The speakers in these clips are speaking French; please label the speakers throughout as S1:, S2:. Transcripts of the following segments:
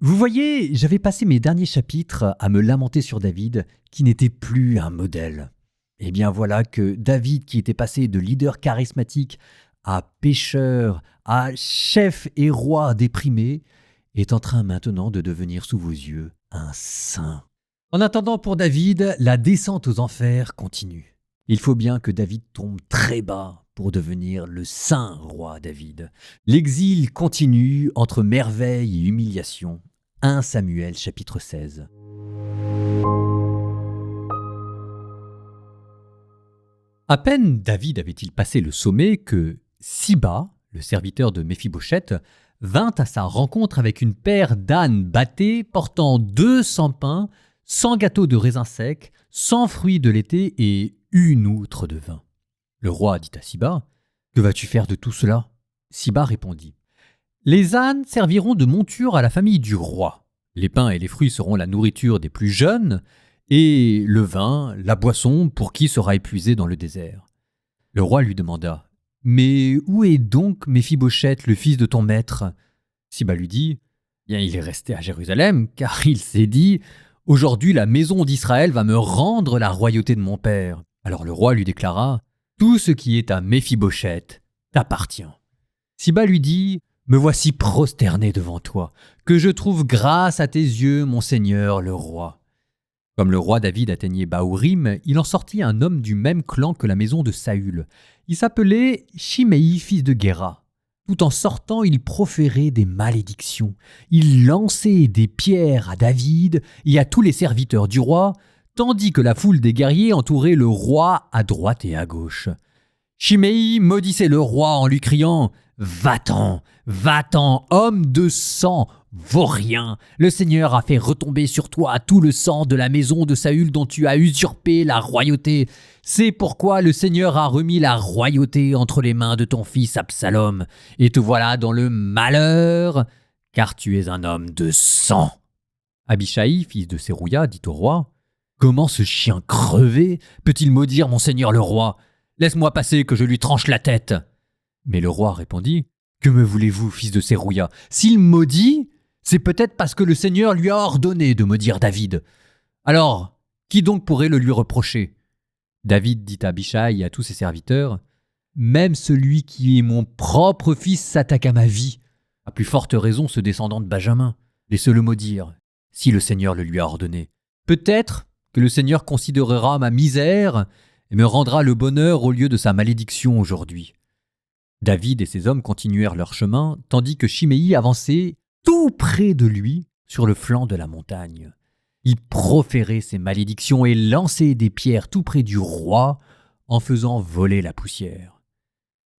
S1: Vous voyez, j'avais passé mes derniers chapitres à me lamenter sur David, qui n'était plus un modèle. Et bien voilà que David, qui était passé de leader charismatique à pécheur, à chef et roi déprimé, est en train maintenant de devenir sous vos yeux un saint. En attendant pour David, la descente aux enfers continue. Il faut bien que David tombe très bas pour devenir le saint roi David. L'exil continue entre merveille et humiliation. 1 Samuel chapitre 16. À peine David avait-il passé le sommet que Siba, le serviteur de Méphibosheth, vint à sa rencontre avec une paire d'ânes bâtés portant 200 pains, 100 gâteaux de raisins secs, 100 fruits de l'été et une outre de vin. Le roi dit à Siba, « Que vas-tu faire de tout cela ?» Siba répondit, « Les ânes serviront de monture à la famille du roi. Les pains et les fruits seront la nourriture des plus jeunes, et le vin, la boisson pour qui sera épuisé dans le désert. » Le roi lui demanda, « Mais où est donc Méphibosheth, le fils de ton maître ?» Siba lui dit, « Bien, il est resté à Jérusalem, car il s'est dit, « Aujourd'hui la maison d'Israël va me rendre la royauté de mon père. » Alors le roi lui déclara, « Tout ce qui est à Méphibosheth t'appartient. » Siba lui dit, « Me voici prosterné devant toi, que je trouve grâce à tes yeux, mon seigneur le roi. » Comme le roi David atteignait Bahurim, il en sortit un homme du même clan que la maison de Saül. Il s'appelait Shimei, fils de Guéra. Tout en sortant, il proférait des malédictions. Il lançait des pierres à David et à tous les serviteurs du roi, tandis que la foule des guerriers entourait le roi à droite et à gauche. Shimei maudissait le roi en lui criant « Va-t'en, va-t'en, homme de sang, vaurien. Le Seigneur a fait retomber sur toi tout le sang de la maison de Saül dont tu as usurpé la royauté. C'est pourquoi le Seigneur a remis la royauté entre les mains de ton fils Absalom. Et te voilà dans le malheur, car tu es un homme de sang. » Abishai, fils de Sérouya, dit au roi « Comment ce chien crevé peut-il maudire mon seigneur le roi ? Laisse-moi passer que je lui tranche la tête. » Mais le roi répondit, « Que me voulez-vous, fils de Sérouya ? S'il maudit, c'est peut-être parce que le Seigneur lui a ordonné de maudire David. Alors, qui donc pourrait le lui reprocher ?» David dit à Abishai et à tous ses serviteurs, « Même celui qui est mon propre fils s'attaque à ma vie. À plus forte raison ce descendant de Benjamin. Laissez-le maudire, si le Seigneur le lui a ordonné. Peut-être que le Seigneur considérera ma misère et me rendra le bonheur au lieu de sa malédiction aujourd'hui. » David et ses hommes continuèrent leur chemin, tandis que Shimei avançait tout près de lui sur le flanc de la montagne. Il proférait ses malédictions et lançait des pierres tout près du roi en faisant voler la poussière.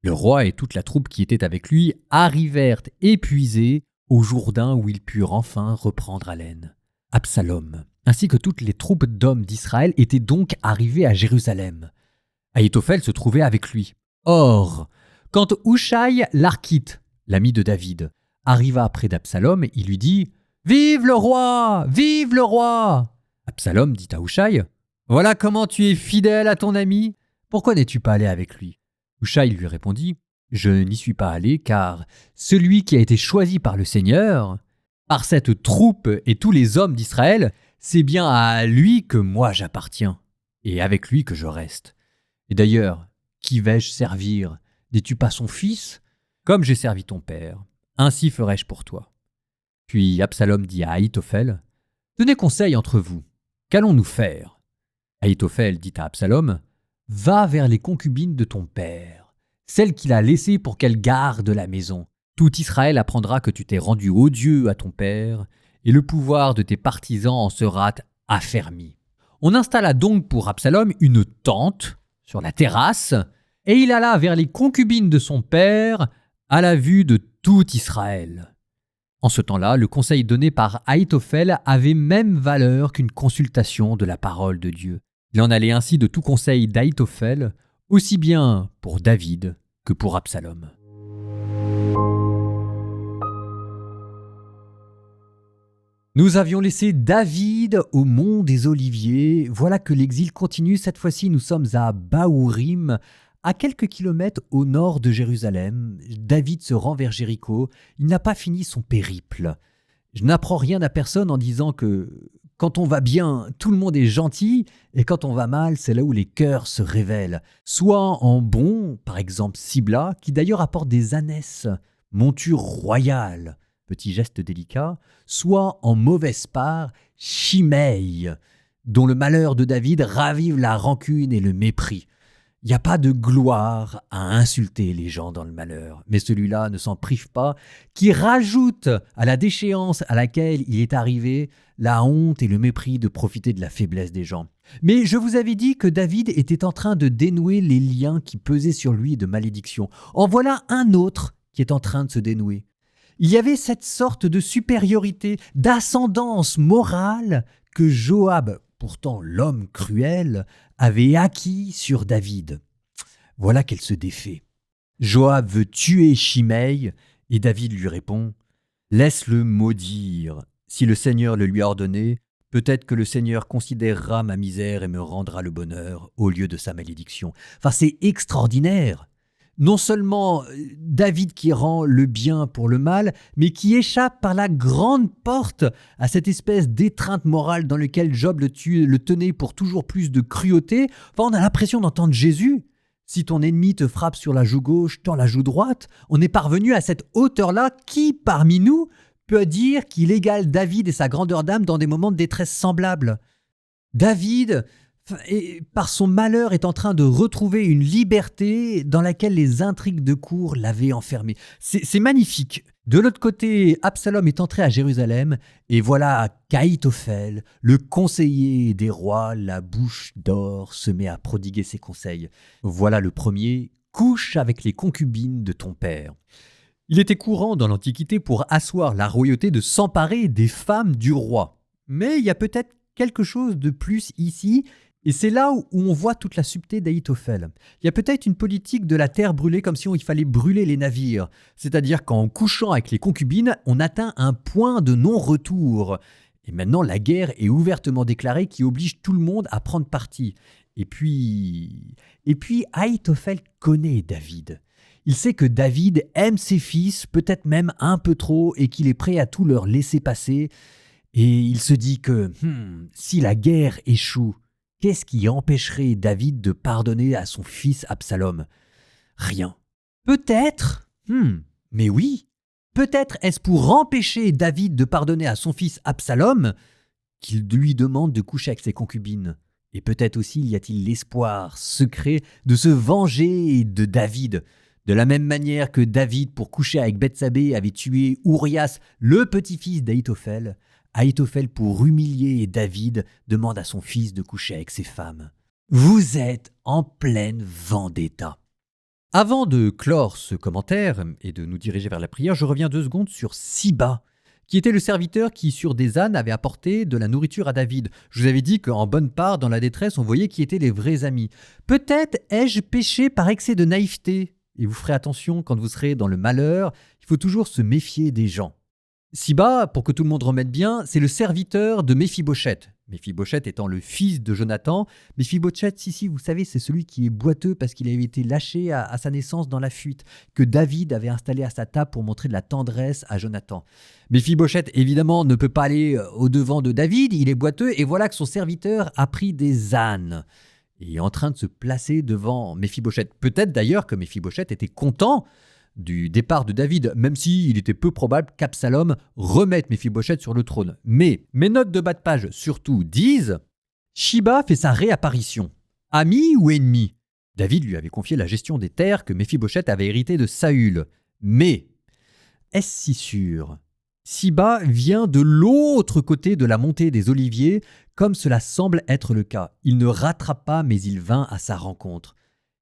S1: Le roi et toute la troupe qui était avec lui arrivèrent épuisés au Jourdain où ils purent enfin reprendre haleine. Absalom, ainsi que toutes les troupes d'hommes d'Israël étaient donc arrivés à Jérusalem. Ahitophel se trouvait avec lui. Or, quand Hushai l'Archite, l'ami de David, arriva près d'Absalom, il lui dit « Vive le roi! Vive le roi !» Absalom dit à Hushai « Voilà comment tu es fidèle à ton ami. Pourquoi n'es-tu pas allé avec lui ?» Hushai lui répondit « Je n'y suis pas allé car celui qui a été choisi par le Seigneur, par cette troupe et tous les hommes d'Israël, c'est bien à lui que moi j'appartiens et avec lui que je reste. Et d'ailleurs, qui vais-je servir ? N'es-tu pas son fils ? Comme j'ai servi ton père, ainsi ferai-je pour toi. » Puis Absalom dit à Ahitophel, « Tenez conseil entre vous, qu'allons-nous faire ?» Ahitophel dit à Absalom, « Va vers les concubines de ton père, celles qu'il a laissées pour qu'elles gardent la maison. Tout Israël apprendra que tu t'es rendu odieux à ton père, et le pouvoir de tes partisans en sera affermi. » On installa donc pour Absalom une tente sur la terrasse, et il alla vers les concubines de son père à la vue de tout Israël. En ce temps-là, le conseil donné par Ahitophel avait même valeur qu'une consultation de la parole de Dieu. Il en allait ainsi de tout conseil d'Ahitophel, aussi bien pour David que pour Absalom. Nous avions laissé David au mont des Oliviers. Voilà que l'exil continue. Cette fois-ci, nous sommes à Bahurim, à quelques kilomètres au nord de Jérusalem. David se rend vers Jéricho. Il n'a pas fini son périple. Je n'apprends rien à personne en disant que quand on va bien, tout le monde est gentil, et quand on va mal, c'est là où les cœurs se révèlent. Soit en bon, par exemple Sibla, qui d'ailleurs apporte des ânesses, monture royale, petit geste délicat, soit en mauvaise part, Shimei, dont le malheur de David ravive la rancune et le mépris. Il n'y a pas de gloire à insulter les gens dans le malheur, mais celui-là ne s'en prive pas, qui rajoute à la déchéance à laquelle il est arrivé la honte et le mépris de profiter de la faiblesse des gens. Mais je vous avais dit que David était en train de dénouer les liens qui pesaient sur lui de malédiction. En voilà un autre qui est en train de se dénouer. Il y avait cette sorte de supériorité, d'ascendance morale que Joab, pourtant l'homme cruel, avait acquis sur David. Voilà qu'elle se défait. Joab veut tuer Shimei et David lui répond « Laisse-le maudire. Si le Seigneur le lui a ordonné, peut-être que le Seigneur considérera ma misère et me rendra le bonheur au lieu de sa malédiction. » Enfin, c'est extraordinaire. Non seulement David qui rend le bien pour le mal, mais qui échappe par la grande porte à cette espèce d'étreinte morale dans laquelle Job le tenait pour toujours plus de cruauté. Enfin, on a l'impression d'entendre Jésus. Si ton ennemi te frappe sur la joue gauche, tends la joue droite. On est parvenu à cette hauteur-là. Qui parmi nous peut dire qu'il égale David et sa grandeur d'âme dans des moments de détresse semblables ? David, par son malheur, est en train de retrouver une liberté dans laquelle les intrigues de cour l'avaient enfermé. C'est magnifique. De l'autre côté, Absalom est entré à Jérusalem, et voilà qu'Ahitophel, le conseiller des rois, la bouche d'or, se met à prodiguer ses conseils. Voilà le premier, couche avec les concubines de ton père. Il était courant dans l'Antiquité pour asseoir la royauté de s'emparer des femmes du roi. Mais il y a peut-être quelque chose de plus ici, et c'est là où on voit toute la subtilité d'Ahitophel. Il y a peut-être une politique de la terre brûlée comme si il fallait brûler les navires. C'est-à-dire qu'en couchant avec les concubines, on atteint un point de non-retour. Et maintenant, la guerre est ouvertement déclarée qui oblige tout le monde à prendre parti. Et puis Ahitophel connaît David. Il sait que David aime ses fils, peut-être même un peu trop, et qu'il est prêt à tout leur laisser passer. Et il se dit que si la guerre échoue, qu'est-ce qui empêcherait David de pardonner à son fils Absalom ? Rien. Peut-être, mais oui, peut-être est-ce pour empêcher David de pardonner à son fils Absalom qu'il lui demande de coucher avec ses concubines. Et peut-être aussi y a-t-il l'espoir secret de se venger de David. De la même manière que David, pour coucher avec Bethsabée, avait tué Urias, le petit-fils d'Ahitophel, Ahitophel, pour humilier David, demande à son fils de coucher avec ses femmes. Vous êtes en pleine vendetta. Avant de clore ce commentaire et de nous diriger vers la prière, je reviens 2 secondes sur Siba, qui était le serviteur qui, sur des ânes, avait apporté de la nourriture à David. Je vous avais dit qu'en bonne part, dans la détresse, on voyait qui étaient les vrais amis. Peut-être ai-je péché par excès de naïveté, et vous ferez attention quand vous serez dans le malheur, il faut toujours se méfier des gens. Siba, pour que tout le monde remette bien, c'est le serviteur de Méphibosheth. Méphibosheth étant le fils de Jonathan. Méphibosheth, si, vous savez, c'est celui qui est boiteux parce qu'il avait été lâché à sa naissance dans la fuite, que David avait installé à sa table pour montrer de la tendresse à Jonathan. Méphibosheth, évidemment, ne peut pas aller au-devant de David, il est boiteux, et voilà que son serviteur a pris des ânes et est en train de se placer devant Méphibosheth. Peut-être d'ailleurs que Méphibosheth était content du départ de David, même s'il était peu probable qu'Absalom remette Méphibosheth sur le trône. Mais mes notes de bas de page surtout disent « Siba fait sa réapparition. Ami ou ennemi ?» David lui avait confié la gestion des terres que Méphibosheth avait héritées de Saül. Mais est-ce si sûr ? Siba vient de l'autre côté de la montée des Oliviers, comme cela semble être le cas. Il ne rattrape pas, mais il vint à sa rencontre.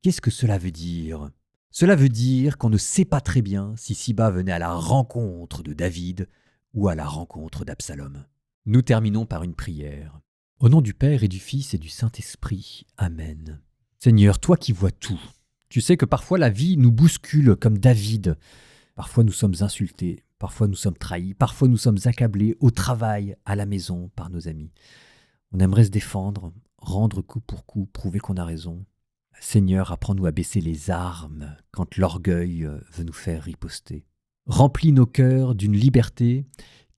S1: Qu'est-ce que cela veut dire ? Cela veut dire qu'on ne sait pas très bien si Siba venait à la rencontre de David ou à la rencontre d'Absalom. Nous terminons par une prière. Au nom du Père et du Fils et du Saint-Esprit. Amen. Seigneur, toi qui vois tout, tu sais que parfois la vie nous bouscule comme David. Parfois nous sommes insultés, parfois nous sommes trahis, parfois nous sommes accablés au travail, à la maison, par nos amis. On aimerait se défendre, rendre coup pour coup, prouver qu'on a raison. Seigneur, apprends-nous à baisser les armes quand l'orgueil veut nous faire riposter. Remplis nos cœurs d'une liberté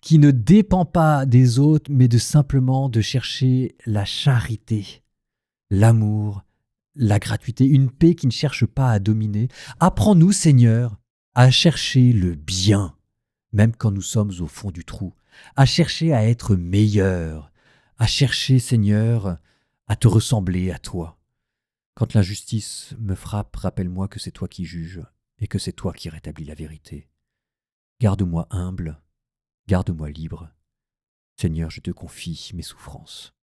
S1: qui ne dépend pas des autres, mais de simplement de chercher la charité, l'amour, la gratuité, une paix qui ne cherche pas à dominer. Apprends-nous, Seigneur, à chercher le bien, même quand nous sommes au fond du trou, à chercher à être meilleurs, à chercher, Seigneur, à te ressembler à toi. Quand l'injustice me frappe, rappelle-moi que c'est toi qui juges et que c'est toi qui rétablis la vérité. Garde-moi humble, garde-moi libre. Seigneur, je te confie mes souffrances.